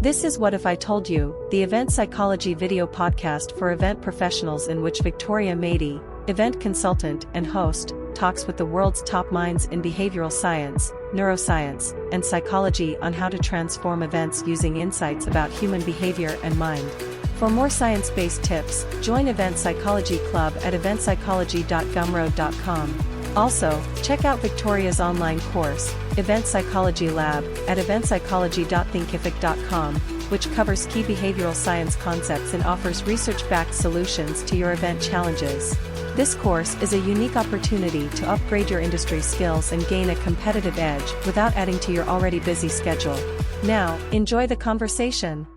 This is What If I Told You, the event psychology video podcast for event professionals in which Victoria Mady, event consultant and host, talks with the world's top minds in behavioral science, neuroscience, and psychology on how to transform events using insights about human behavior and mind. For more science-based tips, join Event Psychology Club at eventpsychology.gumroad.com. Also, check out Victoria's online course, Event Psychology Lab, at eventpsychology.thinkific.com, which covers key behavioral science concepts and offers research-backed solutions to your event challenges. This course is a unique opportunity to upgrade your industry skills and gain a competitive edge without adding to your already busy schedule. Now, enjoy the conversation.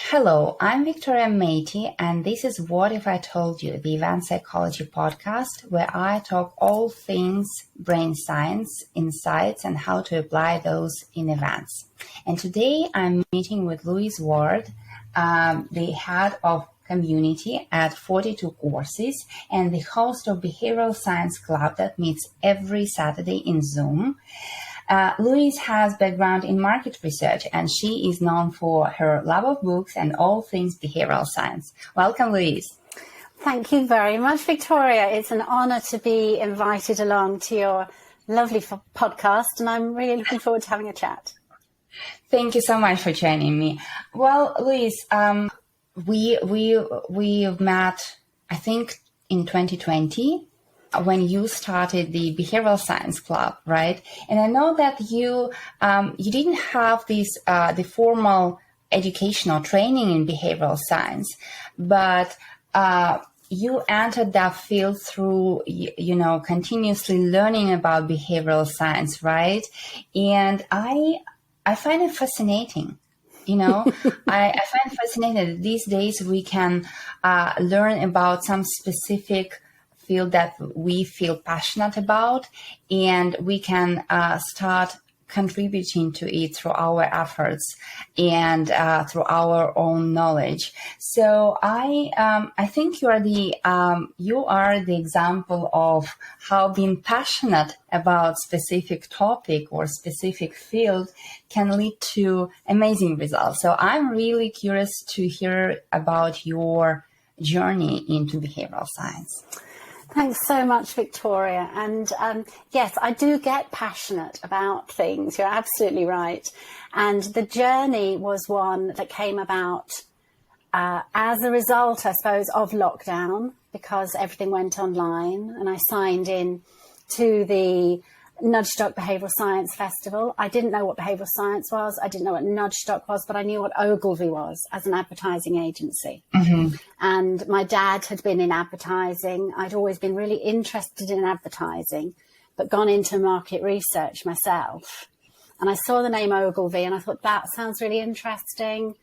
Hello, I'm Victoria Mady, and this is What If I Told You, the event psychology podcast, where I talk all things brain science, insights, and how to apply those in events. And today I'm meeting with Louise Ward, the head of community at 42 courses and the host of Behavioral Science Club that meets every Saturday in Zoom. Louise has background in market research, and she is known for her love of books and all things behavioral science. Welcome, Louise. Thank you very much, Victoria. It's an honor to be invited along to your lovely podcast, and I'm really looking forward to having a chat. Thank you so much for joining me. Well, Louise, we met, I think, in 2020. When you started the Behavioral Science Club, right? And I know that you didn't have this the formal educational training in behavioral science, but you entered that field through continuously learning about behavioral science, right? And I find it fascinating. I find it fascinating that these days we can learn about some specific field that we feel passionate about, and we can start contributing to it through our efforts and through our own knowledge. So I think you are the example of how being passionate about specific topic or specific field can lead to amazing results. So I'm really curious to hear about your journey into behavioral science. Thanks so much, Victoria. And yes, I do get passionate about things. You're absolutely right. And the journey was one that came about as a result, I suppose, of lockdown, because everything went online. And I signed in to the Nudgestock Behavioural Science Festival. I didn't know what behavioural science was. I didn't know what Nudgestock was, but I knew what Ogilvy was as an advertising agency. Mm-hmm. And my dad had been in advertising. I'd always been really interested in advertising, but gone into market research myself. And I saw the name Ogilvy and I thought, that sounds really interesting,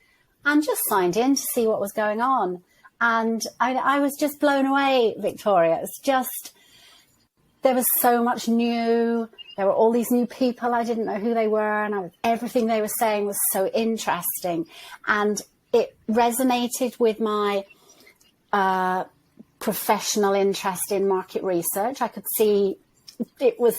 and just signed in to see what was going on. And I was just blown away, Victoria. It's just, there was so much new. There were all these new people. I didn't know who they were. And everything they were saying was so interesting. And it resonated with my professional interest in market research. I could see it was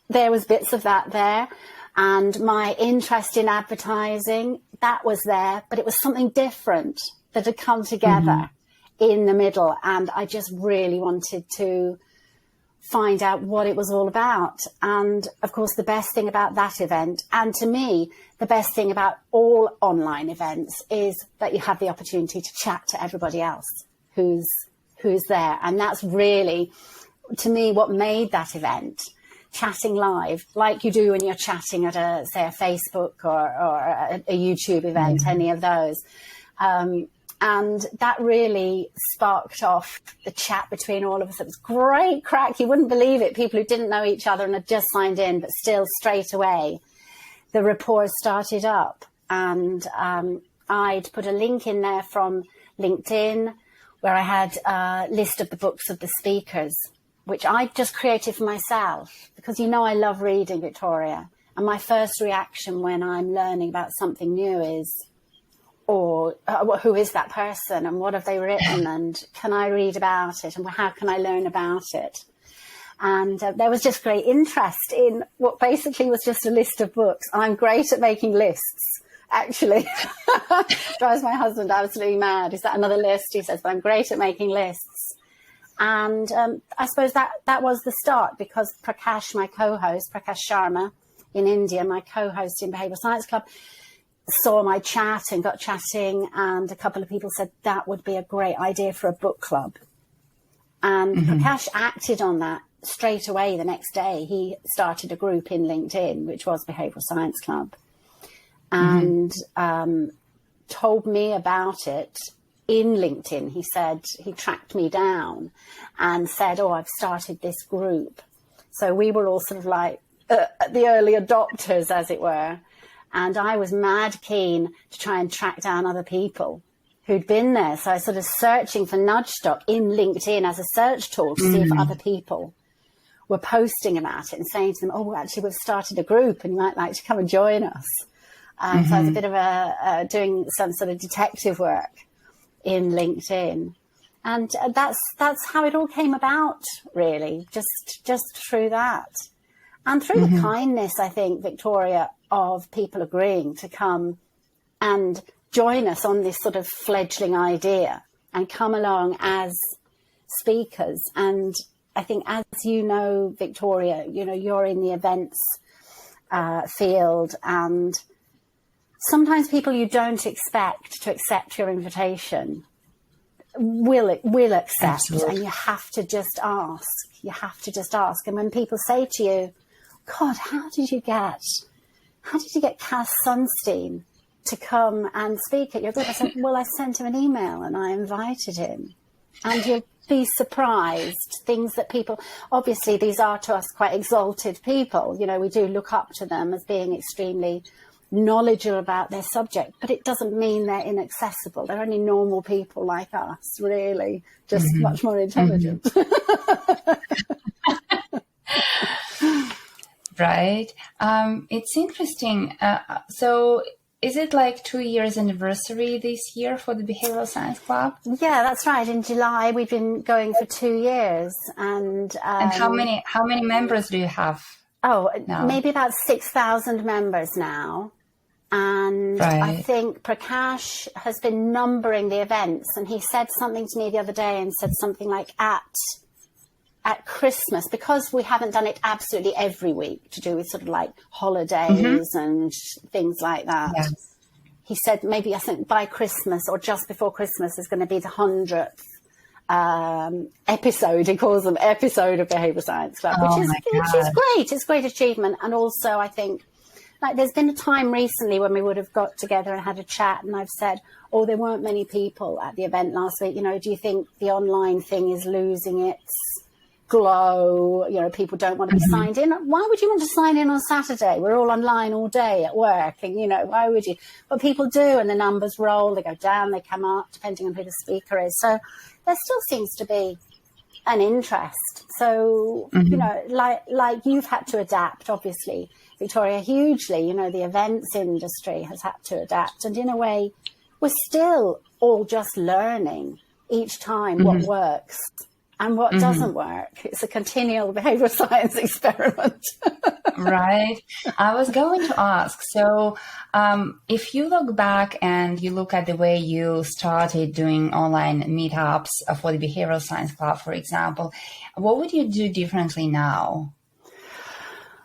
there was bits of that there. And my interest in advertising, that was there. But it was something different that had come together in the middle. And I just really wanted to find out what it was all about. And of course, the best thing about that event, and to me, the best thing about all online events, is that you have the opportunity to chat to everybody else who's there. And that's really, to me, what made that event, chatting live, like you do when you're chatting at a Facebook or a YouTube event, any of those. And that really sparked off the chat between all of us. It was great crack. You wouldn't believe it. People who didn't know each other and had just signed in, but still straight away, the rapport started up. And I'd put a link in there from LinkedIn where I had a list of the books of the speakers, which I just created for myself because, I love reading, Victoria. And my first reaction when I'm learning about something new is, who is that person and what have they written and can I read about it and how can I learn about it? And there was just great interest in what basically was just a list of books. I'm great at making lists actually. Drives my husband absolutely mad. Is that another list? He says, but I'm great at making lists. And I suppose that was the start, because Prakash, my co-host, Prakash Sharma in India, my co-host in Behavioural Science Club, saw my chat and got chatting, and a couple of people said that would be a great idea for a book club. And Prakash acted on that straight away. The next day, he started a group in LinkedIn, which was Behavioural Science Club, and told me about it in LinkedIn. He said he tracked me down and said, oh, I've started this group. So we were all sort of like the early adopters, as it were. And I was mad keen to try and track down other people who'd been there. So I was sort of searching for nudge stock in LinkedIn as a search tool to see if other people were posting about it and saying to them, oh, actually, we've started a group and you might like to come and join us. So I was a bit of doing some sort of detective work in LinkedIn. And that's how it all came about, really, just through that. And through the kindness, I think, Victoria, of people agreeing to come and join us on this sort of fledgling idea and come along as speakers. And I think, as you know, Victoria, you know, you're in the events field, and sometimes people you don't expect to accept your invitation will accept. Absolutely. And you have to just ask. You have to just ask. And when people say to you, God, how did you get Cass Sunstein to come and speak at your group? I said, well, I sent him an email and I invited him. And you'll be surprised, things that people, obviously these are to us quite exalted people. You know, we do look up to them as being extremely knowledgeable about their subject, but it doesn't mean they're inaccessible. They're only normal people like us, really, just much more intelligent. Right. It's interesting. So is it like 2 years anniversary this year for the Behavioral Science Club? Yeah, that's right. In July, we've been going for 2 years. And how many members do you have? Oh, now? Maybe about 6,000 members now. And I think Prakash has been numbering the events. And he said something to me the other day and said something like at Christmas, because we haven't done it absolutely every week to do with sort of like holidays and things like that. Yes. He said maybe, I think, by Christmas or just before Christmas is going to be the 100th episode. He calls them episode of Behavioural Science Club, which is great. It's a great achievement. And also, I think, like, there's been a time recently when we would have got together and had a chat, and I've said, oh, there weren't many people at the event last week. You know, do you think the online thing is losing its glow? You know, people don't want to be signed in. Why would you want to sign in on Saturday? We're all online all day at work, and, you know, why would you? But people do, and the numbers roll, they go down, they come up, depending on who the speaker is. So there still seems to be an interest. So, you know, like you've had to adapt, obviously, Victoria, hugely. You know, the events industry has had to adapt, and in a way, we're still all just learning each time what works and what doesn't work. It's a continual behavioral science experiment. Right. I was going to ask, so if you look back and you look at the way you started doing online meetups for the Behavioral Science Club, for example, what would you do differently now?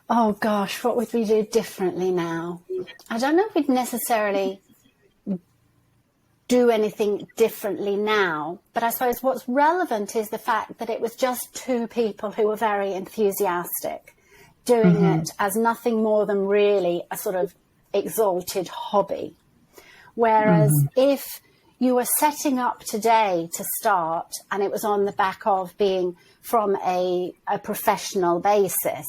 Oh, gosh, what would we do differently now? I don't know if we'd necessarily do anything differently now, but I suppose what's relevant is the fact that it was just two people who were very enthusiastic, doing it as nothing more than really a sort of exalted hobby. Whereas if you were setting up today to start and it was on the back of being from a professional basis,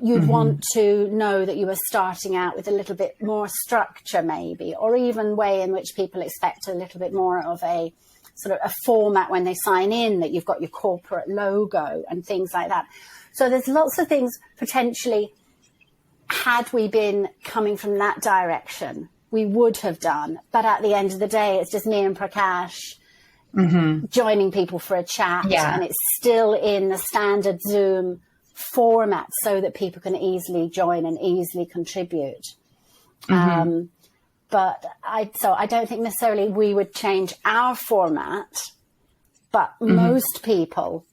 you'd want to know that you were starting out with a little bit more structure, maybe, or even way in which people expect a little bit more of a sort of a format when they sign in, that you've got your corporate logo and things like that. So there's lots of things potentially, had we been coming from that direction, we would have done. But at the end of the day, it's just me and Prakash joining people for a chat, and it's still in the standard Zoom format so that people can easily join and easily contribute. But I don't think necessarily we would change our format, but most people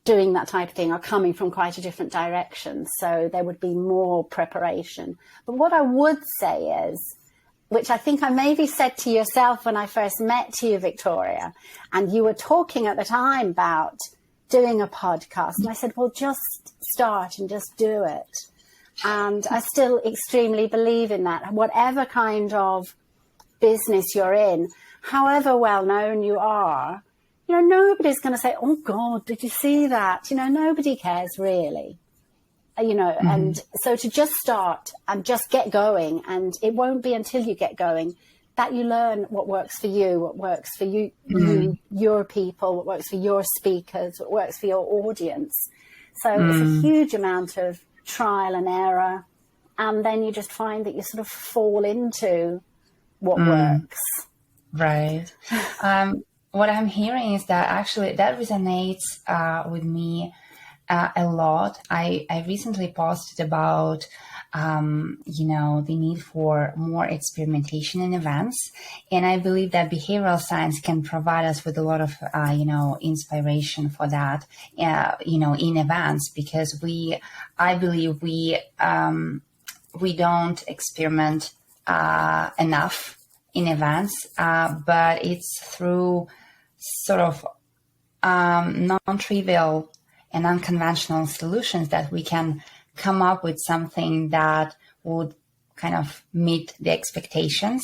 doing that type of thing are coming from quite a different direction. So there would be more preparation. But what I would say is, which I think I maybe said to yourself when I first met you, Victoria, and you were talking at the time about doing a podcast. And I said, well, just start and just do it. And I still extremely believe in that. Whatever kind of business you're in, however well known you are, nobody's going to say, oh, God, did you see that? Nobody cares really. And so to just start and just get going, and it won't be until you get going that you learn what works for you, what works for you, your people, what works for your speakers, what works for your audience. So it's a huge amount of trial and error. And then you just find that you sort of fall into what works. Right. What I'm hearing is that actually that resonates with me a lot. I recently posted about, the need for more experimentation in events. And I believe that behavioral science can provide us with a lot of, inspiration for that, in events, because I believe we don't experiment enough in events, but it's through sort of non-trivial and unconventional solutions that we can come up with something that would kind of meet the expectations.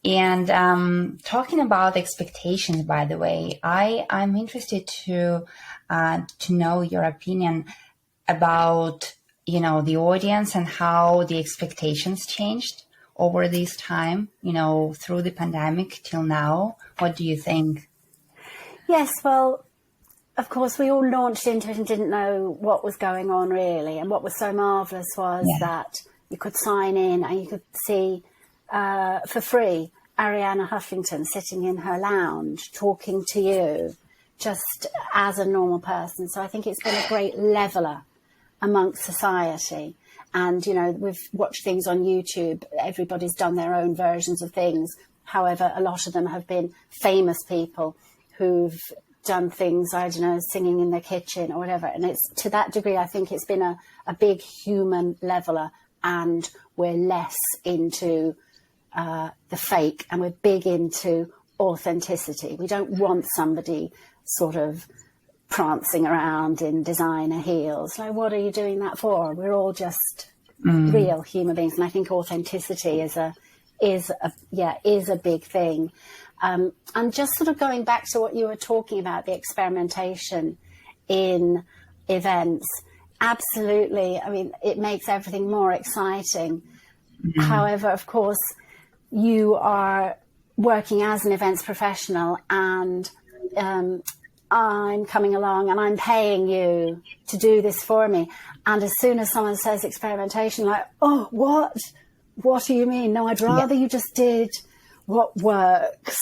And talking about expectations, by the way, I'm interested to know your opinion about, the audience and how the expectations changed over this time, through the pandemic till now. What do you think? Yes, well, of course, we all launched into it and didn't know what was going on really. And what was so marvellous was that you could sign in and you could see for free Arianna Huffington sitting in her lounge talking to you just as a normal person. So I think it's been a great leveller amongst society. And, we've watched things on YouTube. Everybody's done their own versions of things. However, a lot of them have been famous people who've done things, I don't know, singing in their kitchen or whatever. And it's to that degree, I think it's been a big human leveller, and we're less into the fake and we're big into authenticity. We don't want somebody sort of prancing around in designer heels. Like, what are you doing that for? We're all just real human beings. And I think authenticity is a big thing. And just sort of going back to what you were talking about, the experimentation in events, absolutely. I mean, it makes everything more exciting. However, of course, you are working as an events professional, and I'm coming along and I'm paying you to do this for me. And as soon as someone says experimentation, like, oh, what? What do you mean? No, I'd rather you just did what works.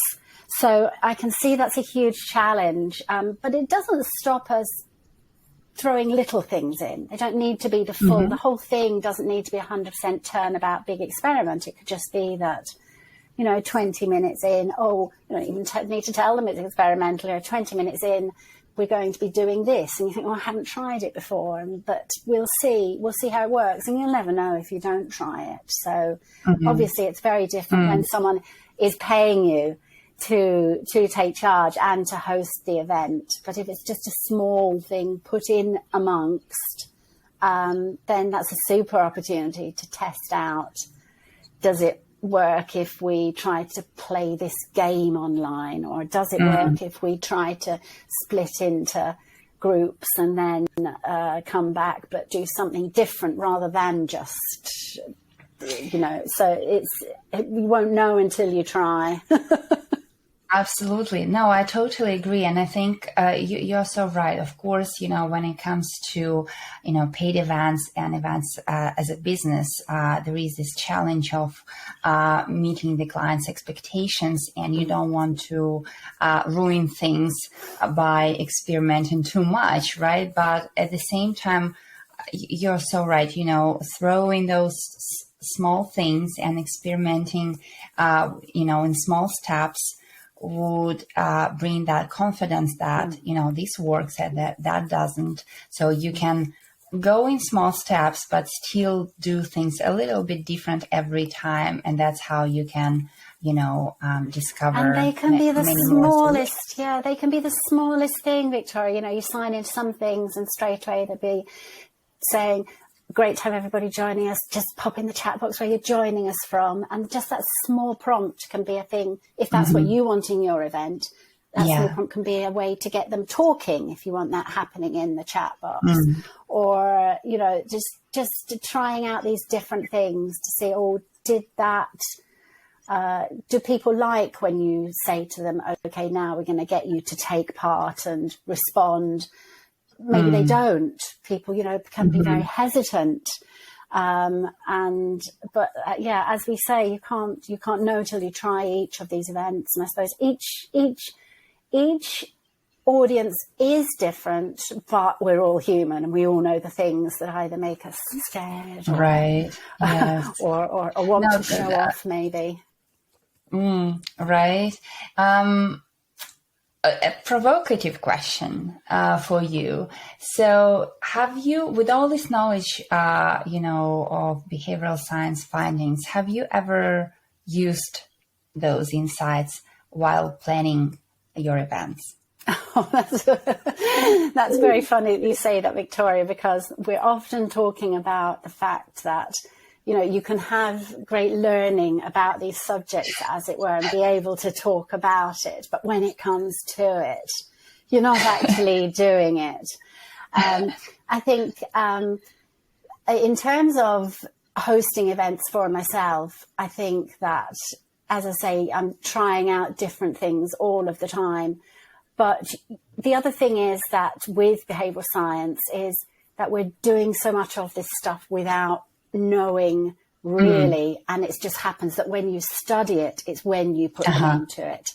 So I can see that's a huge challenge, but it doesn't stop us throwing little things in. They don't need to be the full, the whole thing doesn't need to be 100% turnabout big experiment. It could just be that, 20 minutes in, you don't even need to tell them it's experimental, 20 minutes in, we're going to be doing this. And you think, I haven't tried it before, but we'll see how it works. And you'll never know if you don't try it. So obviously it's very different when someone is paying you to take charge and to host the event. But if it's just a small thing put in amongst, then that's a super opportunity to test out. Does it work if we try to play this game online, or does it work if we try to split into groups and then come back but do something different rather than just, so you won't know until you try. Absolutely. No, I totally agree. And I think you're so right. Of course, when it comes to, paid events and events as a business, there is this challenge of meeting the client's expectations, and you don't want to ruin things by experimenting too much, right? But at the same time, you're so right, throwing those small things and experimenting, in small steps would bring that confidence that, this works and that doesn't. So you can go in small steps, but still do things a little bit different every time. And that's how you can, discover. And they can be the smallest, they can be the smallest thing, Victoria. You sign into some things and straight away they'll be saying, great to have everybody joining us. Just pop in the chat box where you're joining us from. And just that small prompt can be a thing. If that's what you want in your event, that small prompt can be a way to get them talking if you want that happening in the chat box. Or, just trying out these different things to see, did that, do people like when you say to them, okay, now we're going to get you to take part and respond? Maybe they don't. People, can be very hesitant. As we say, you can't know till you try each of these events. And I suppose each audience is different, but we're all human and we all know the things that either make us scared or, or want to show off, maybe. Right. A provocative question for you. So have you, with all this knowledge, of behavioral science findings, have you ever used those insights while planning your events? Oh, that's very funny that you say that, Victoria, because we're often talking about the fact that, you can have great learning about these subjects, as it were, and be able to talk about it. But when it comes to it, you're not actually doing it. I think in terms of hosting events for myself, I think that, as I say, I'm trying out different things all of the time. But the other thing is that with behavioral science is that we're doing so much of this stuff without knowing really, and it just happens that when you study it, it's when you put them into it.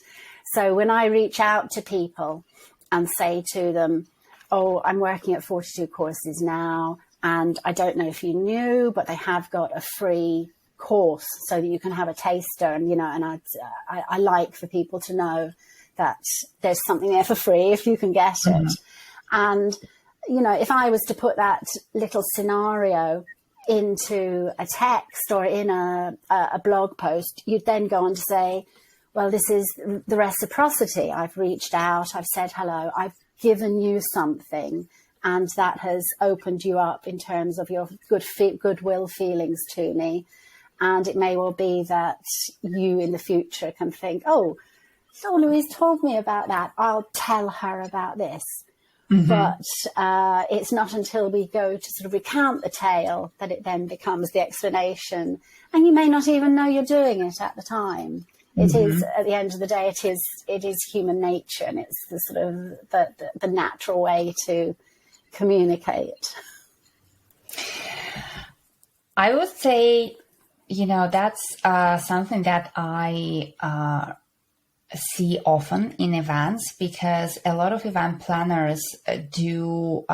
So when I reach out to people and say to them, I'm working at 42 courses now, and I don't know if you knew, but they have got a free course so that you can have a taster, and and I like for people to know that there's something there for free if you can get it. And if I was to put that little scenario into a text or in a blog post, you'd then go on to say, well, this is the reciprocity. I've reached out, I've said hello, I've given you something, and that has opened you up in terms of your goodwill feelings to me. And it may well be that you in the future can think, so Louise told me about that, I'll tell her about this. But it's not until we go to sort of recount the tale that it then becomes the explanation. And you may not even know you're doing it at the time. It is, at the end of the day, it is human nature, and it's the sort of the natural way to communicate. I would say, that's something that I see often in events, because a lot of event planners do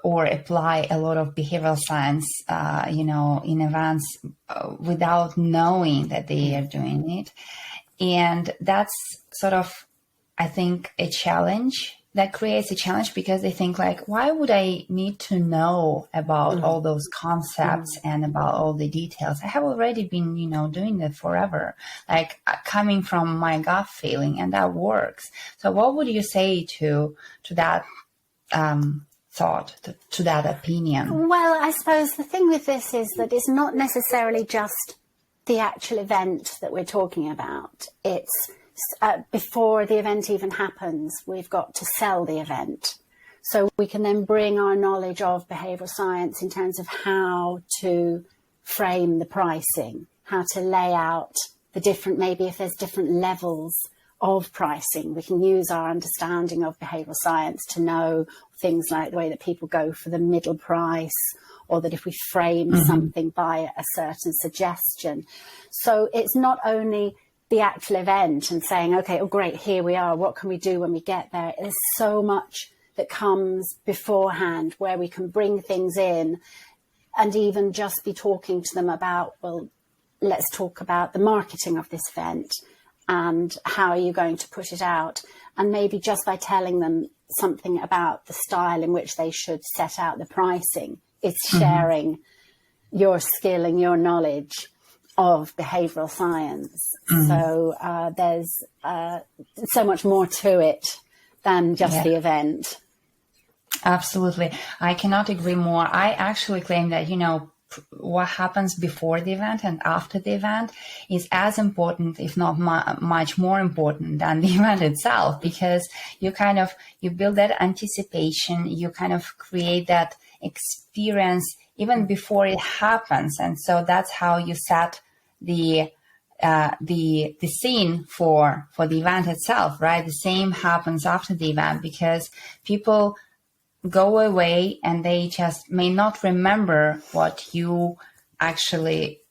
or apply a lot of behavioral science, in events without knowing that they are doing it. And that's sort of, I think, a challenge. That creates a challenge because they think like, why would I need to know about all those concepts and about all the details? I have already been, doing that forever, like coming from my gut feeling, and that works. So what would you say to that thought, to that opinion? Well, I suppose the thing with this is that it's not necessarily just the actual event that we're talking about. It's before the event even happens, we've got to sell the event. So we can then bring our knowledge of behavioral science in terms of how to frame the pricing, how to lay out the different, maybe if there's different levels of pricing, we can use our understanding of behavioral science to know things like the way that people go for the middle price, or that if we frame something by a certain suggestion. So it's not only the actual event and saying, okay, great, here we are, what can we do when we get there? There's so much that comes beforehand where we can bring things in and even just be talking to them about, well, let's talk about the marketing of this event and how are you going to put it out. And maybe just by telling them something about the style in which they should set out the pricing, it's sharing your skill and your knowledge of behavioral science. So there's so much more to it than just the event. Absolutely. I cannot agree more. I actually claim that, what happens before the event and after the event is as important, if not much more important than the event itself, because you build that anticipation, you kind of create that experience even before it happens. And so that's how you set the scene for the event itself, right? The same happens after the event, because people go away and they just may not remember what you actually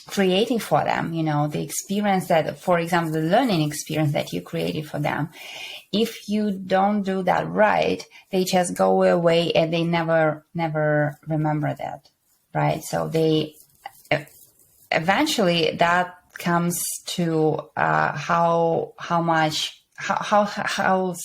created for them, the experience that, for example, the learning experience that you created for them. If you don't do that right, they just go away and they never remember that, right? So they eventually that comes to how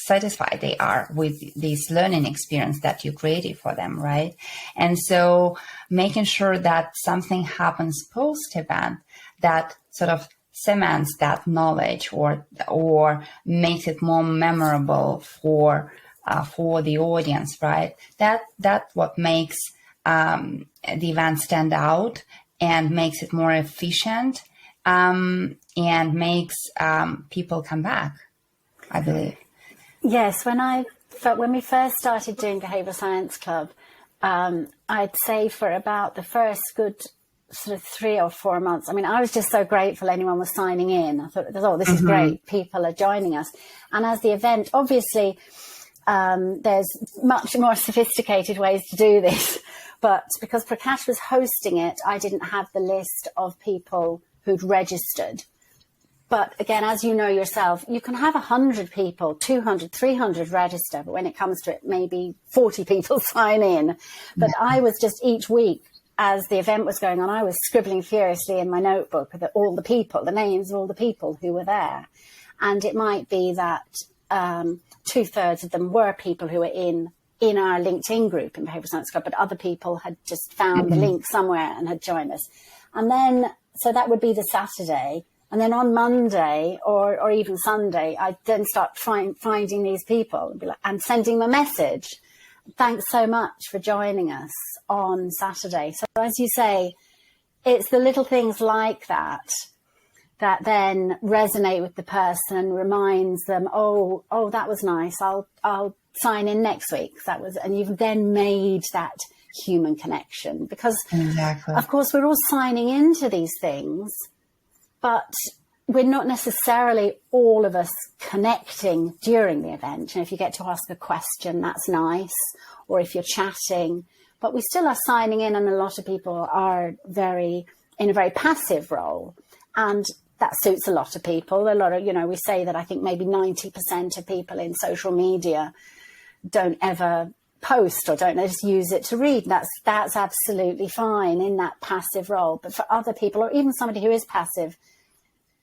satisfied they are with this learning experience that you created for them, right? And so making sure that something happens post-event that sort of cements that knowledge or makes it more memorable for the audience, right? That's what makes the event stand out and makes it more efficient, and makes people come back, I believe. Yes, when we first started doing Behavioral Science Club, I'd say for about the first good sort of 3 or 4 months, I was just so grateful anyone was signing in. I thought, this is great, people are joining us. And as the event, obviously, there's much more sophisticated ways to do this, but because Prakash was hosting it, I didn't have the list of people who'd registered. But again, as you know yourself, you can have 100 people, 200, 300 register, but when it comes to it, maybe 40 people sign in. But I was just each week, as the event was going on, I was scribbling furiously in my notebook the names of all the people who were there. And it might be that 2/3 of them were people who were in our LinkedIn group in Behavioral Science Club, but other people had just found the link somewhere and had joined us. And then, so that would be the Saturday. And then on Monday or even Sunday, I'd then start finding these people and sending them a message. Thanks so much for joining us on Saturday. So as you say, it's the little things like that then resonate with the person and reminds them, oh, that was nice. I'll sign in next week. And you've then made that human connection, because of course we're all signing into these things, but we're not necessarily all of us connecting during the event. If you get to ask a question, that's nice, or if you're chatting, but we still are signing in, and a lot of people are in a very passive role, and that suits a lot of people. We say that I think maybe 90% of people in social media don't ever post or don't just use it to read. That's absolutely fine in that passive role. But for other people, or even somebody who is passive,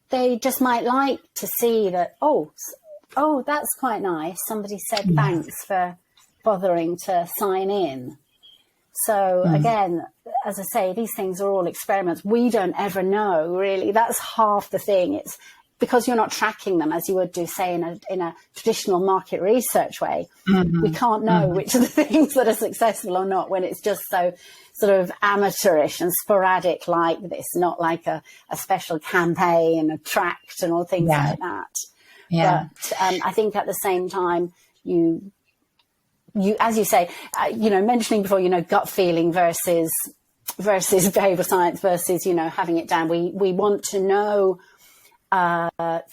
they just might like to see that, oh, that's quite nice. Somebody said thanks for bothering to sign in. So again, as I say, these things are all experiments. We don't ever know, really. That's half the thing. It's because you're not tracking them as you would do, say, in a traditional market research way. We can't know which of the things that are successful or not when it's just so sort of amateurish and sporadic like this, not like a special campaign, a tract and all things like that. Yeah. But I think at the same time, you as you say, mentioning before, gut feeling versus behavioral science versus, having it down. We want to know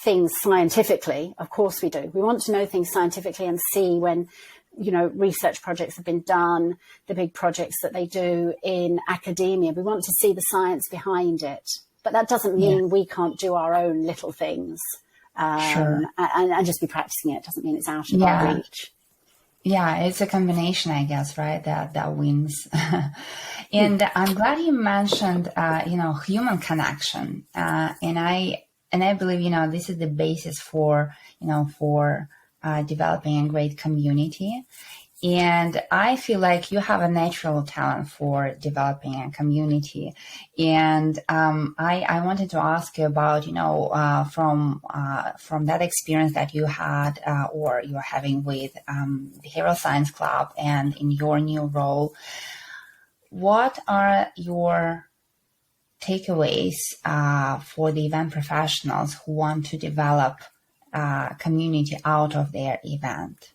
things scientifically. Of course we do. We want to know things scientifically and see when, research projects have been done, the big projects that they do in academia. We want to see the science behind it. But that doesn't mean we can't do our own little things and just be practicing it. It doesn't mean it's out of our reach. Yeah, it's a combination, I guess, right? That wins. And I'm glad you mentioned, human connection. And I believe, this is the basis for developing a great community. And I feel like you have a natural talent for developing a community. And I wanted to ask you about, from that experience that you had or you're having with Behavioral Science Club and in your new role, what are your takeaways for the event professionals who want to develop a community out of their event?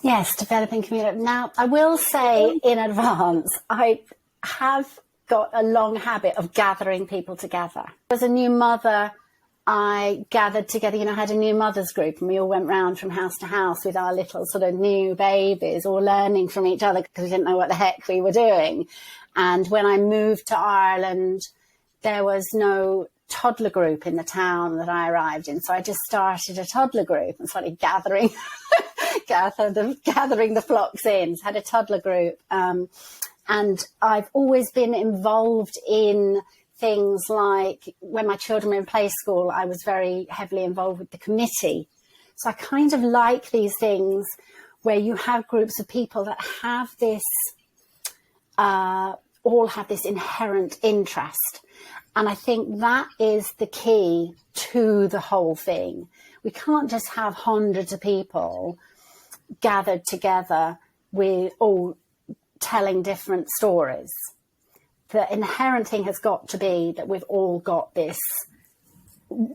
Yes, developing community. Now, I will say in advance, I have got a long habit of gathering people together. As a new mother, I gathered together, I had a new mothers group, and we all went round from house to house with our little sort of new babies, all learning from each other because we didn't know what the heck we were doing. And when I moved to Ireland, there was no toddler group in the town that I arrived in. So I just started a toddler group and started gathering the flocks in. So I had a toddler group. And I've always been involved in things like when my children were in play school, I was very heavily involved with the committee. So I kind of like these things where you have groups of people that have this, all have this inherent interest. And I think that is the key to the whole thing. We can't just have hundreds of people gathered together with all telling different stories. The inherent thing has got to be that we've all got this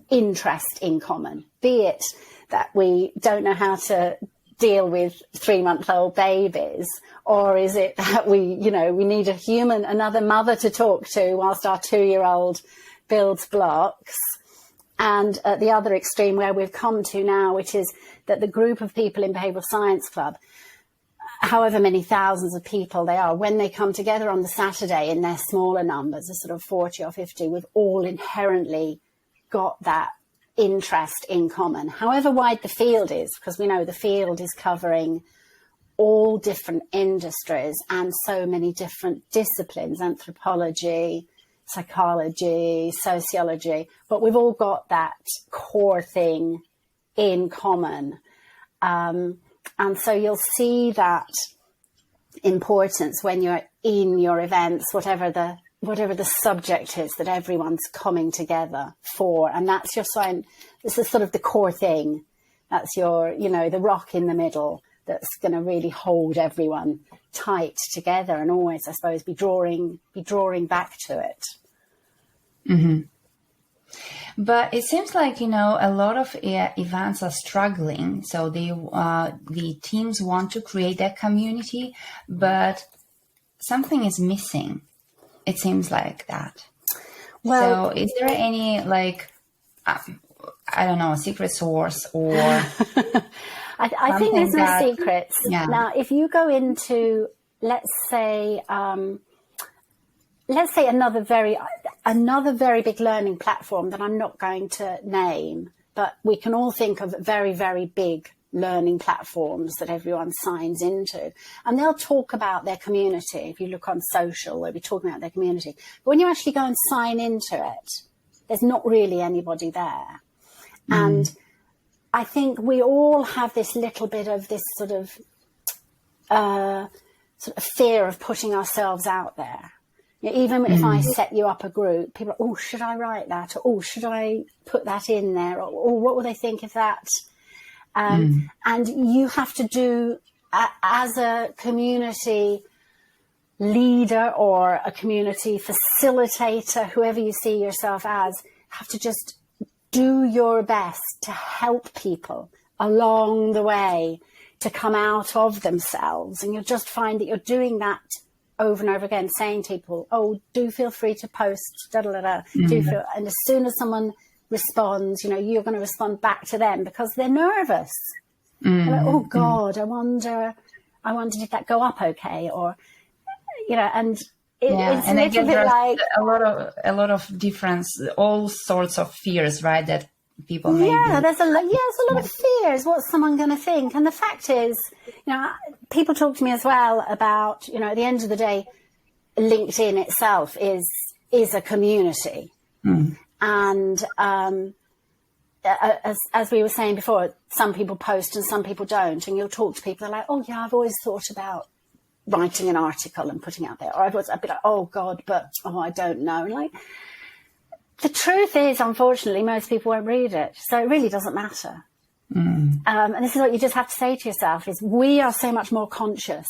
interest in common, be it that we don't know how to deal with 3-month-old babies, or is it that we need another mother to talk to whilst our 2-year-old builds blocks. And at the other extreme where we've come to now, which is that the group of people in Behavioral Science Club, however many thousands of people they are, when they come together on the Saturday in their smaller numbers, a sort of 40 or 50, we've all inherently got that interest in common, however wide the field is, because we know the field is covering all different industries and so many different disciplines, anthropology, psychology, sociology, but we've all got that core thing in common. And so you'll see that importance when you're in your events, whatever the subject is that everyone's coming together for. And that's your sign. This is sort of the core thing. That's your, the rock in the middle that's going to really hold everyone tight together and always, I suppose, be drawing back to it. Mm-hmm. But it seems like, a lot of events are struggling. So the teams want to create that community, but something is missing. It seems like that. Well, so is there any, secret source or... I think there's no secrets. Yeah. Now, if you go into, let's say another very big learning platform that I'm not going to name, but we can all think of very, very big learning platforms that everyone signs into, and they'll talk about their community. If you look on social, they'll be talking about their community. But when you actually go and sign into it, there's not really anybody there. And I think we all have this little bit of this sort of fear of putting ourselves out there. Even if I set you up a group, people are, oh, should I write that? Or, oh, should I put that in there? Or what will they think of that? And you have to do, as a community leader or a community facilitator, whoever you see yourself as, have to just do your best to help people along the way to come out of themselves. And you'll just find that you're doing that over and over again, saying to people, oh, do feel free to post, and as soon as someone responds, you're going to respond back to them because they're nervous. They're like, oh God, I wonder did that go up okay? Or, and it's a little bit like a lot of different, all sorts of fears, right? That people may be... There's a lot of fears. What's someone going to think? And the fact is, people talk to me as well about, at the end of the day, LinkedIn itself is a community. And as we were saying before, some people post and some people don't. And you'll talk to people, they're like, oh, yeah, I've always thought about writing an article and putting it out there. Or I'd be like, oh, God, but, I don't know. And like, the truth is, unfortunately, most people won't read it. So it really doesn't matter. And this is what you just have to say to yourself is we are so much more conscious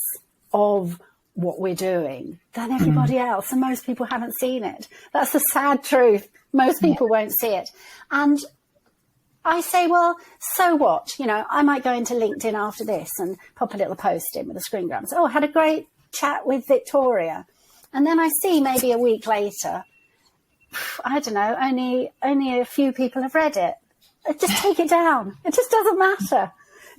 of what we're doing than everybody else. And most people haven't seen it. That's the sad truth. Most people won't see it. And I say, well, so what? I might go into LinkedIn after this and pop a little post in with a screen grab and say, oh, I had a great chat with Victoria. And then I see maybe a week later, I don't know, only a few people have read it. Just take it down. It just doesn't matter.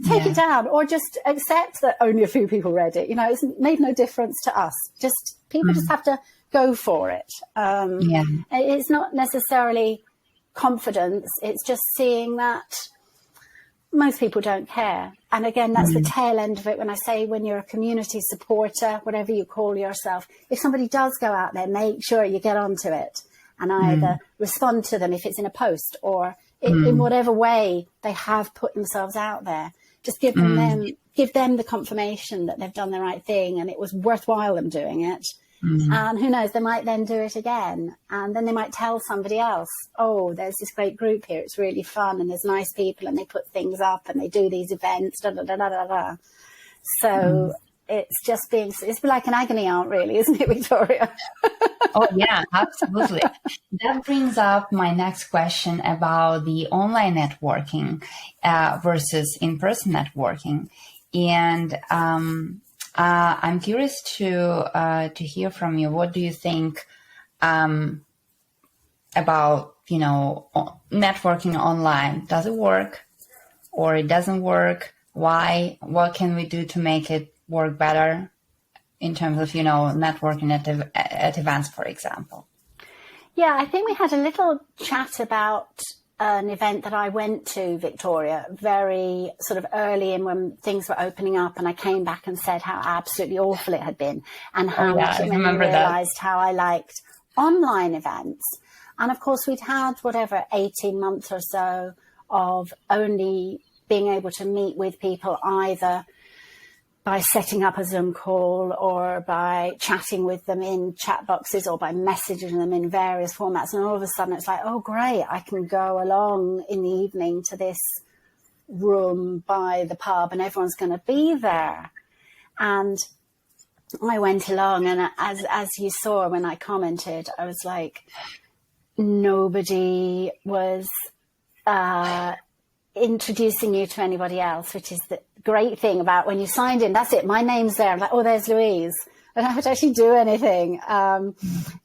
Take it down, or just accept that only a few people read it. It's made no difference to us. Just people just have to go for it. It's not necessarily confidence. It's just seeing that most people don't care. And again, that's the tail end of it. When I say when you're a community supporter, whatever you call yourself, if somebody does go out there, make sure you get onto it and either respond to them if it's in a post or in whatever way they have put themselves out there. Just give them the confirmation that they've done the right thing and it was worthwhile them doing it. And who knows, they might then do it again. And then they might tell somebody else, oh, there's this great group here. It's really fun and there's nice people and they put things up and they do these events, So it's like an agony aunt, really, isn't it, Victoria? Oh, yeah, absolutely. That brings up my next question about the online networking versus in-person networking. And I'm curious to hear from you. What do you think about, networking online? Does it work or it doesn't work? Why? What can we do to make it work better in terms of, networking at events, for example? Yeah, I think we had a little chat about an event that I went to, Victoria, very sort of early in when things were opening up, and I came back and said how absolutely awful it had been and how much it made me realised how I liked online events. And of course, we'd had 18 months or so of only being able to meet with people either by setting up a Zoom call or by chatting with them in chat boxes or by messaging them in various formats. And all of a sudden it's like, oh, great, I can go along in the evening to this room by the pub and everyone's going to be there. And I went along, and as you saw when I commented, I was like, nobody was introducing you to anybody else, which is the great thing about when you signed in. That's it. My name's there. I'm like, oh, there's Louise. I don't have to actually do anything. And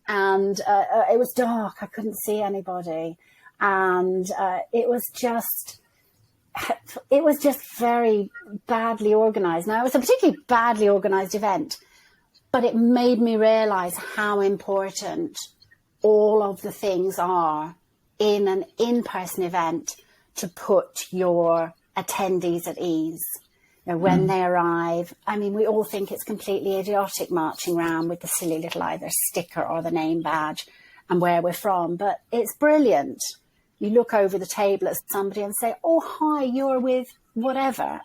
it was dark. I couldn't see anybody. And it was just very badly organized. Now, it was a particularly badly organized event, but it made me realize how important all of the things are in an in-person event to put your attendees at ease. When they arrive, I mean, we all think it's completely idiotic marching around with the silly little either sticker or the name badge and where we're from, but it's brilliant. You look over the table at somebody and say, oh, hi, you're with whatever.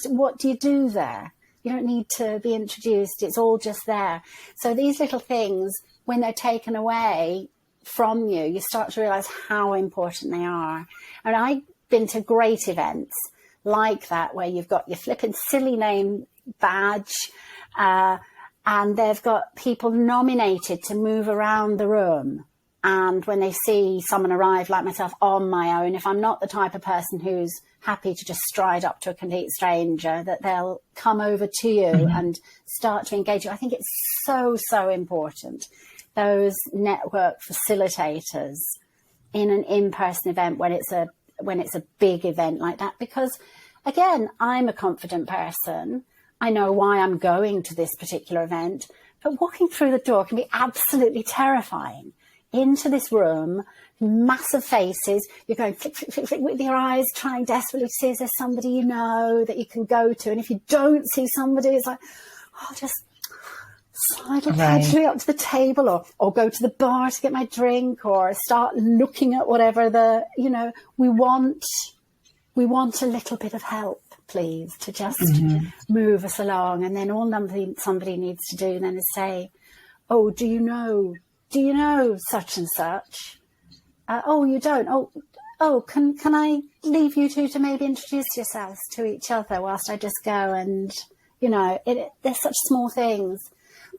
What do you do there? You don't need to be introduced. It's all just there. So these little things, when they're taken away from you, you start to realize how important they are. And I've been to great events like that, where you've got your flipping silly name badge, and they've got people nominated to move around the room. And when they see someone arrive, like myself, on my own, if I'm not the type of person who's happy to just stride up to a complete stranger, that they'll come over to you and start to engage you. I think it's so, so important. Those network facilitators in an in-person event when it's a big event like that, because again, I'm a confident person. I know why I'm going to this particular event, but walking through the door can be absolutely terrifying. into this room, massive faces. You're going flick, flick, flick, flick with your eyes, trying desperately to see if there's somebody you know that you can go to. And if you don't see somebody, it's like, oh, just sidle casually up to the table, or go to the bar to get my drink, or start looking at whatever we want a little bit of help, please, to just move us along. And then all somebody needs to do then is say, oh, do you know such and such? Oh, you don't. Oh, can I leave you two to maybe introduce yourselves to each other whilst I just go? And, there's such small things.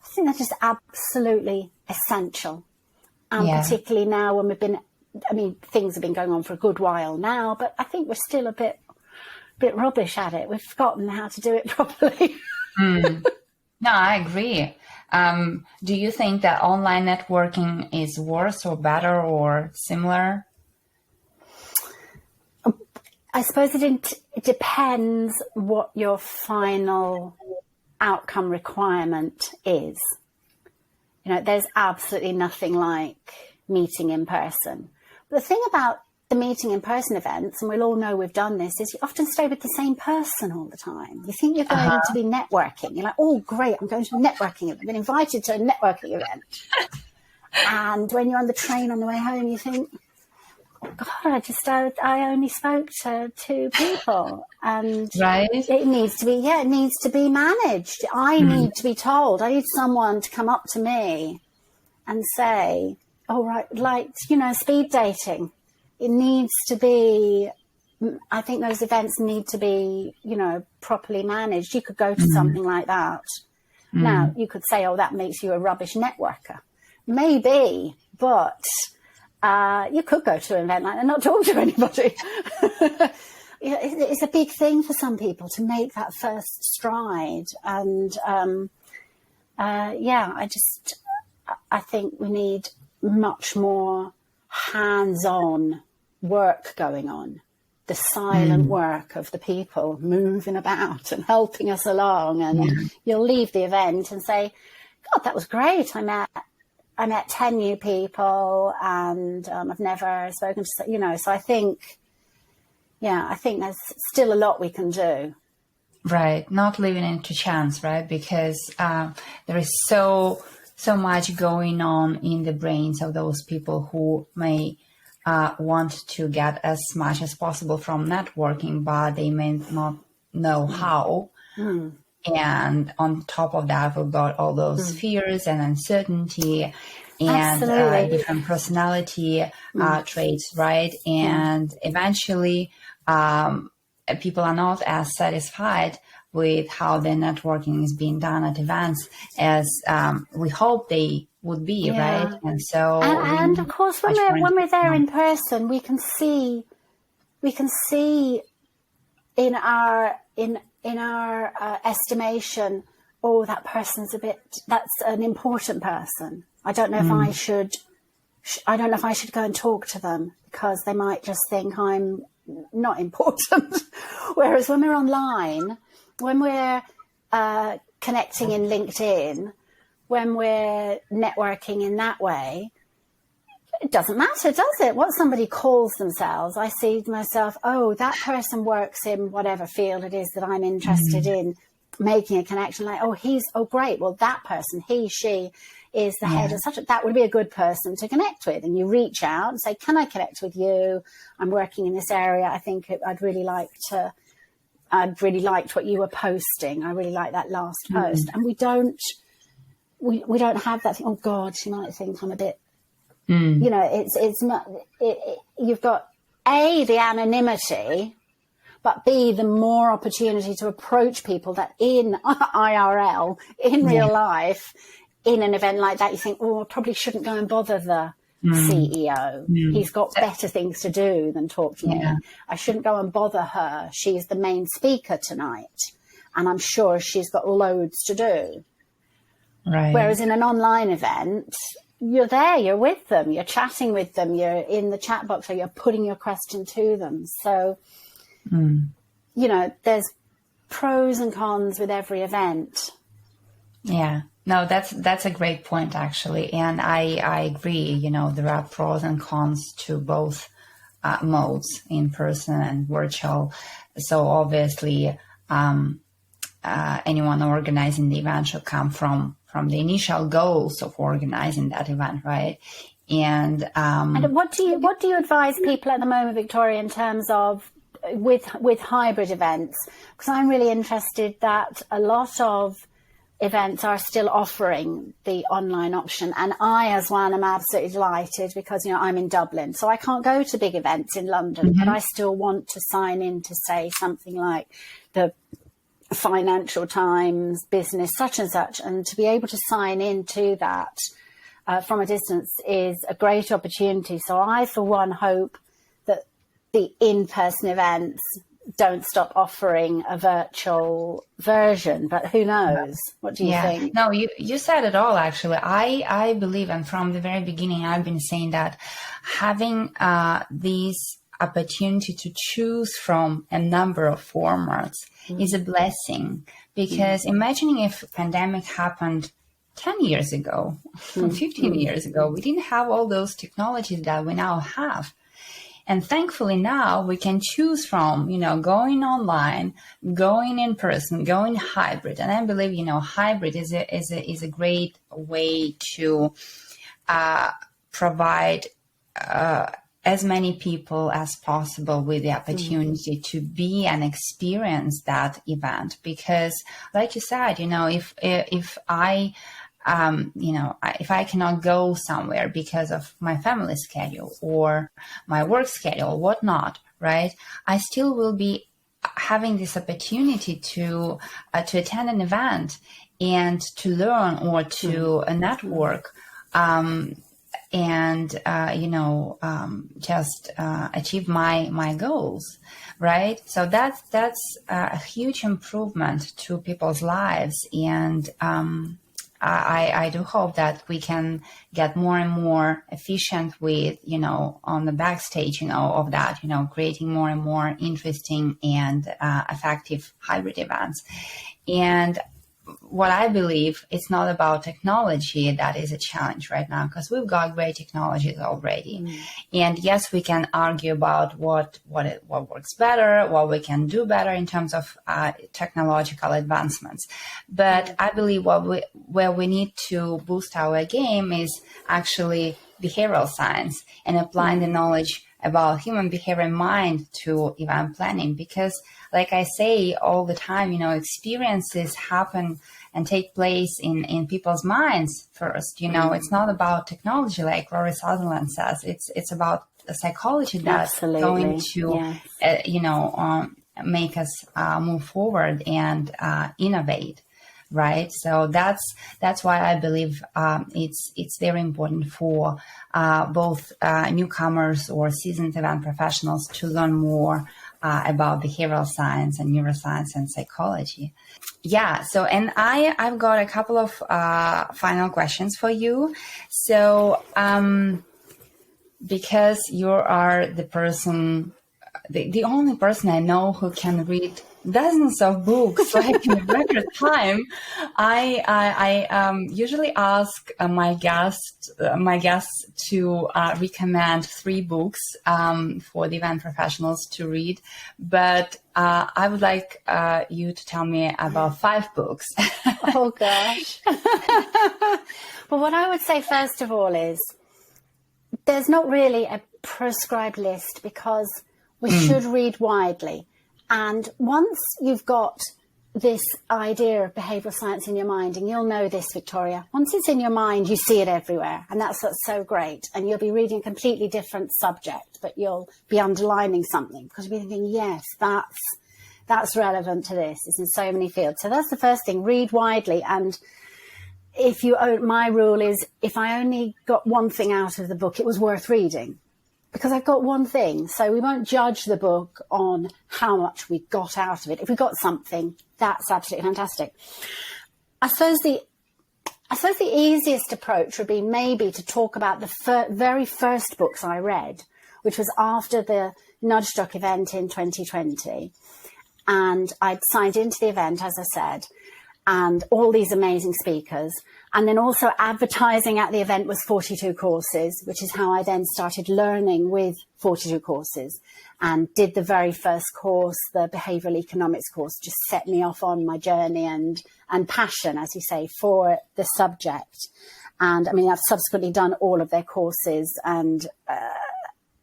I think that's just absolutely essential. And particularly now when things have been going on for a good while now, but I think we're still a bit rubbish at it. We've forgotten how to do it properly. No, I agree. Do you think that online networking is worse or better or similar? I suppose it depends what your final outcome requirement is. There's absolutely nothing like meeting in person. But the thing about the meeting in person events, and we'll all know we've done this, is you often stay with the same person all the time. You think you're going to be networking. You're like, oh, great, I'm going to a networking event. I've been invited to a networking event. And when you're on the train on the way home, you think, God, I only spoke to 2 people. And it needs to be managed. I need to be told. I need someone to come up to me and say, oh, right, like, speed dating. It needs to be, I think those events need to be, properly managed. You could go to something like that. Now, you could say, oh, that makes you a rubbish networker. Maybe, but you could go to an event like that and not talk to anybody. It's a big thing for some people to make that first stride. And, I think we need much more hands-on work going on, the silent work of the people moving about and helping us along. And you'll leave the event and say, God, that was great. I met 10 new people, and I've never spoken to, so I think there's still a lot we can do. Right. Not leaving it to chance, right? Because there is so much going on in the brains of those people who may want to get as much as possible from networking, but they may not know how. And on top of that, we've got all those fears and uncertainty and different personality traits, right? And eventually people are not as satisfied with how the networking is being done at events as we hope they would be, right? And so, and of course, when we're there in person, we can see in our estimation, oh, that person's that's an important person. I don't know if I should go and talk to them, because they might just think I'm not important. Whereas when we're online, when we're connecting in LinkedIn, when we're networking in that way, it doesn't matter, does it? What somebody calls themselves, I see myself, oh, that person works in whatever field it is that I'm interested in, making a connection like, oh, great. Well, that person, he, she is the head of such that would be a good person to connect with. And you reach out and say, can I connect with you? I'm working in this area. I think I'd really liked what you were posting. I really like that last post. And we don't have that thing. Oh God, she might think I'm a bit, it's not, you've got A, the anonymity, but B, the more opportunity to approach people that in IRL, in real life, in an event like that, you think, oh, I probably shouldn't go and bother the CEO. He's got better things to do than talk to me. I shouldn't go and bother her. She's the main speaker tonight, and I'm sure she's got loads to do. Right. Whereas in an online event, you're there, you're with them, you're chatting with them, you're in the chat box, or you're putting your question to them. So, there's pros and cons with every event. Yeah, No, that's a great point, actually. And I agree, there are pros and cons to both modes, in person and virtual. So obviously, anyone organizing the event should come from the initial goals of organizing that event, right? And what do you advise people at the moment, Victoria, in terms of with hybrid events? Because I'm really interested that a lot of events are still offering the online option, and I, as one, am absolutely delighted because I'm in Dublin, so I can't go to big events in London, but I still want to sign in to, say, something like the Financial Times, business such and such, and to be able to sign into that from a distance is a great opportunity. So I, for one, hope that the in-person events don't stop offering a virtual version, but who knows? What do you think? No, you said it all, actually. I believe, and from the very beginning, I've been saying that having these opportunity to choose from a number of formats is a blessing, because imagining if pandemic happened 10 years ago, 15 years ago, we didn't have all those technologies that we now have. And thankfully now we can choose from, going online, going in person, going hybrid. And I believe, hybrid is a great way to provide as many people as possible with the opportunity to be and experience that event. Because like you said, if I cannot go somewhere because of my family schedule or my work schedule, whatnot, right? I still will be having this opportunity to attend an event and to learn or to network, just achieve my goals, right? So that's a huge improvement to people's lives, and I do hope that we can get more and more efficient with, on the backstage, of that, creating more and more interesting and effective hybrid events. And what I believe, it's not about technology that is a challenge right now, because we've got great technologies already. And yes, we can argue about what works better, what we can do better in terms of technological advancements. But I believe where we need to boost our game is actually behavioral science and applying the knowledge about human behavior and mind to event planning. Because like I say all the time, experiences happen and take place in people's minds first. It's not about technology, like Rory Sutherland says. It's about the psychology that's going to, make us move forward and innovate. Right. So that's why I believe it's very important for both newcomers or seasoned event professionals to learn more about behavioral science and neuroscience and psychology. Yeah. So, and I've got a couple of final questions for you. So, because you are the person, the only person I know who can read dozens of books like in record time, I usually ask my guests to recommend 3 books for the event professionals to read, but I would like you to tell me about 5 books. Oh gosh. Well, what I would say first of all is there's not really a prescribed list, because we should read widely. And once you've got this idea of behavioural science in your mind, and you'll know this, Victoria, once it's in your mind, you see it everywhere. And that's what's so great. And you'll be reading a completely different subject, but you'll be underlining something because you'll be thinking, yes, that's relevant to this. It's in so many fields. So that's the first thing, read widely. And my rule is, if I only got one thing out of the book, it was worth reading. Because I've got one thing. So we won't judge the book on how much we got out of it. If we got something, that's absolutely fantastic. I suppose the easiest approach would be maybe to talk about the very first books I read, which was after the Nudgestock event in 2020. And I'd signed into the event, as I said. and all these amazing speakers. And then also advertising at the event was 42 courses, which is how I then started learning with 42 courses, and did the very first course, the behavioral economics course, just set me off on my journey and passion, as you say, for the subject. And I mean, I've subsequently done all of their courses, and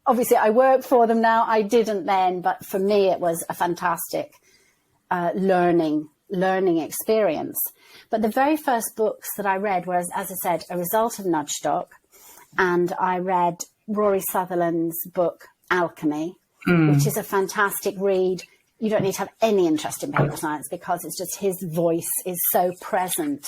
obviously I work for them now. I didn't then, but for me, it was a fantastic learning experience. But the very first books that I read was, as I said, a result of Nudge Doc, and I read Rory Sutherland's book Alchemy, which is a fantastic read. You don't need to have any interest in behavioral science, because it's just his voice is so present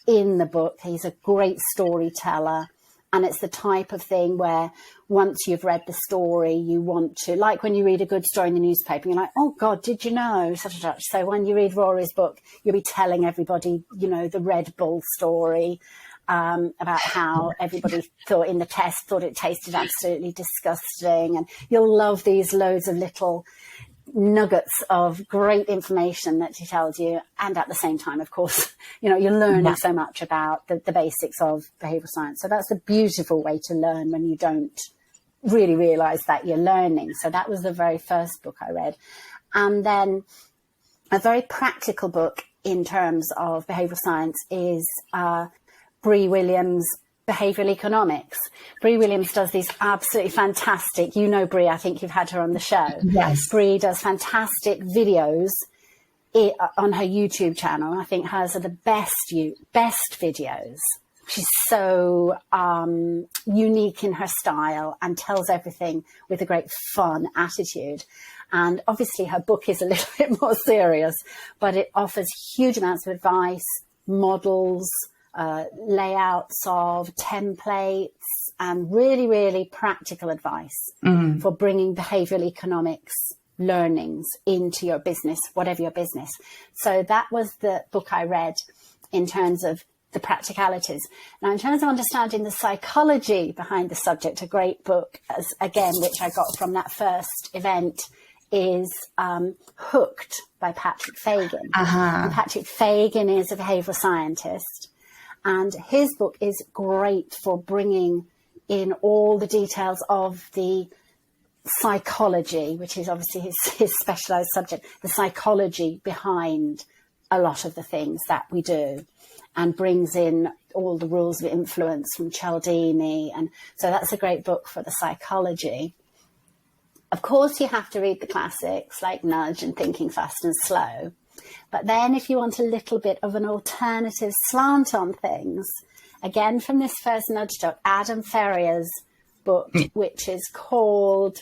in the book. He's a great storyteller, and it's the type of thing where once you've read the story, you want to, like when you read a good story in the newspaper, you're like, oh God, did you know such and such? So when you read Rory's book, you'll be telling everybody, you know, the Red Bull story, about how everybody thought in the test, thought it tasted absolutely disgusting. And you'll love these loads of little nuggets of great information that he tells you. And at the same time, of course, you know, you're learning so much about the basics of behavioral science. So that's a beautiful way to learn when you don't really realize that you're learning. So that was the very first book I read. And then a very practical book in terms of behavioral science is Bree Williams' Behavioral Economics. Bree Williams does these absolutely fantastic, you know Bree, I think you've had her on the show. Yes. Bree does fantastic videos on her YouTube channel. I think hers are the best videos. She's so unique in her style and tells everything with a great fun attitude. And obviously her book is a little bit more serious, but it offers huge amounts of advice, models, layouts of templates, and really, really practical advice for bringing behavioral economics learnings into your business, whatever your business. So that was the book I read in terms of the practicalities. Now, in terms of understanding the psychology behind the subject, a great book, again, which I got from that first event, is Hooked by Patrick Fagan. And Patrick Fagan is a behavioral scientist, and his book is great for bringing in all the details of the psychology, which is obviously his specialized subject, the psychology behind a lot of the things that we do, and brings in all the rules of influence from Cialdini. And so that's a great book for the psychology. Of course, you have to read the classics like Nudge and Thinking Fast and Slow. But then if you want a little bit of an alternative slant on things, again, from this first Nudge Doc, Adam Ferrier's book, which is called,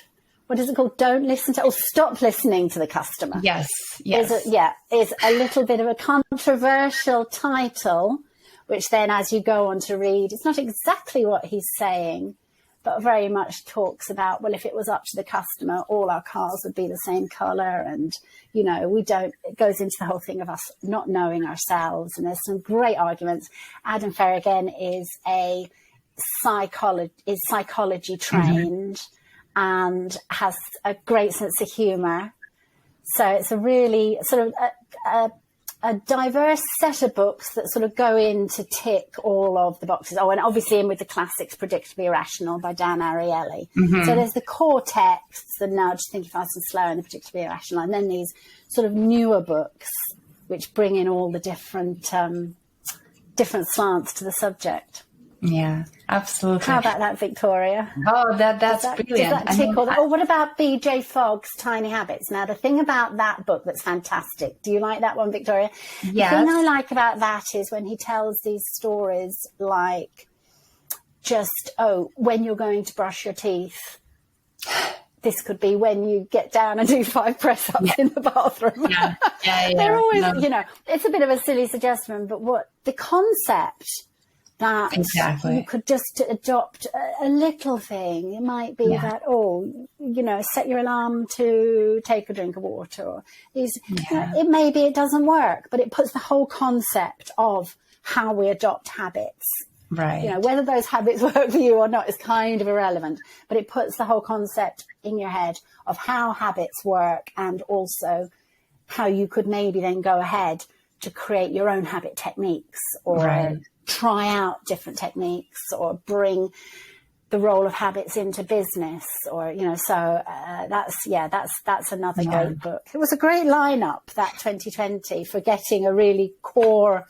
what is it called? Stop Listening to the Customer. Yes. Is a little bit of a controversial title, which then as you go on to read, it's not exactly what he's saying, but very much talks about, well, if it was up to the customer, all our cars would be the same color. And, you know, it goes into the whole thing of us not knowing ourselves. And there's some great arguments. Adam Ferrier, again, is psychology trained and has a great sense of humor. So it's a really sort of a diverse set of books that sort of go in to tick all of the boxes. Oh, and obviously in with the classics, Predictably Irrational by Dan Ariely. So there's the core texts, the Nudge, Thinking Fast and Slow, and the Predictably Irrational. And then these sort of newer books, which bring in all the different slants to the subject. Yeah, absolutely. How about that, Victoria? Oh, that's brilliant. Does that tick all that? Oh, what about BJ Fogg's Tiny Habits? Now, the thing about that book that's fantastic, do you like that one, Victoria? Yes. The thing I like about that is when he tells these stories like when you're going to brush your teeth, this could be when you get down and do 5 press-ups in the bathroom. Yeah. They're always, you know, it's a bit of a silly suggestion, but what the concept that you could just adopt a little thing. It might be that, set your alarm to take a drink of water. Or these, maybe it doesn't work, but it puts the whole concept of how we adopt habits. Right. You know, whether those habits work for you or not is kind of irrelevant, but it puts the whole concept in your head of how habits work, and also how you could maybe then go ahead to create your own habit techniques, or try out different techniques, or bring the role of habits into business, or, so that's another great book. It was a great lineup, that 2020, for getting a really core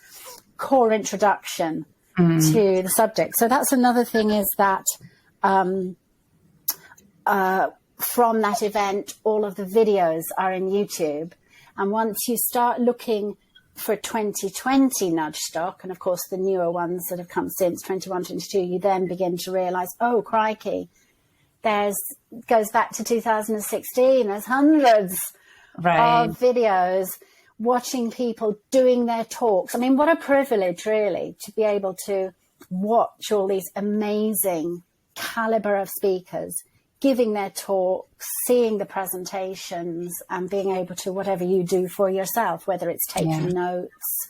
introduction to the subject. So that's another thing, is that from that event, all of the videos are in YouTube. And once you start looking for 2020 nudge stock, and of course the newer ones that have come since 21, 22, you then begin to realize, oh, crikey, goes back to 2016. There's hundreds of videos watching people doing their talks. I mean, what a privilege, really, to be able to watch all these amazing caliber of speakers giving their talks, seeing the presentations, and being able to, whatever you do for yourself, whether it's taking notes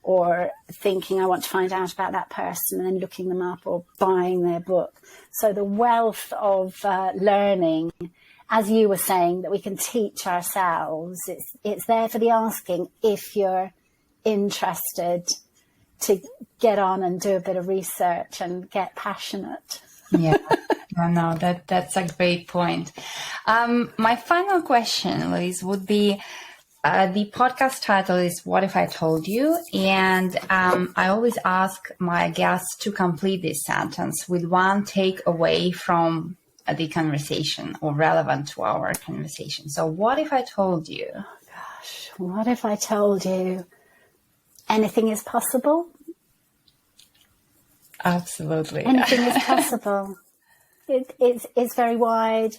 or thinking, I want to find out about that person, and then looking them up, or buying their book. So the wealth of learning, as you were saying, that we can teach ourselves, it's there for the asking if you're interested to get on and do a bit of research and get passionate. Yeah. No, that's a great point. My final question, Louise, would be, the podcast title is What If I Told You? And I always ask my guests to complete this sentence with one takeaway from the conversation, or relevant to our conversation. So what if I told you? Oh, gosh, what if I told you anything is possible? Absolutely. Anything is possible. It's very wide,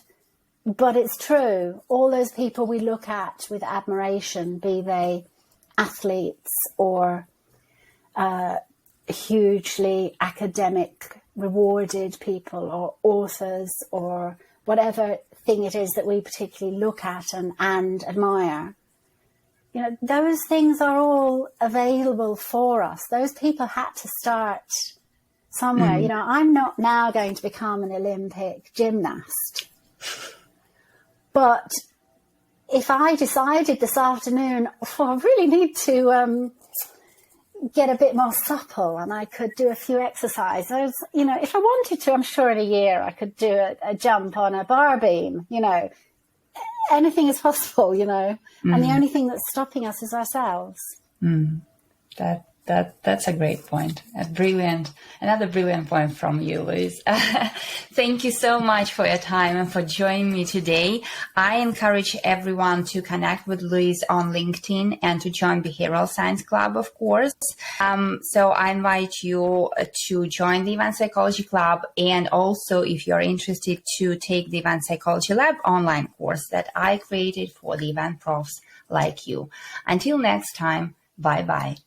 but it's true. All those people we look at with admiration, be they athletes or hugely academic, rewarded people, or authors, or whatever thing it is that we particularly look at and admire, those things are all available for us. Those people had to start somewhere. I'm not now going to become an Olympic gymnast, but if I decided this afternoon, I really need to get a bit more supple, and I could do a few exercises, if I wanted to, I'm sure in a year I could do a jump on a bar beam. Anything is possible, and the only thing that's stopping us is ourselves. That's a great point. Another brilliant point from you, Louise. Thank you so much for your time and for joining me today. I encourage everyone to connect with Louise on LinkedIn and to join Behavioral Science Club, of course. So I invite you to join the Event Psychology Club, and also, if you're interested, to take the Event Psychology Lab online course that I created for the event profs like you. Until next time, bye-bye.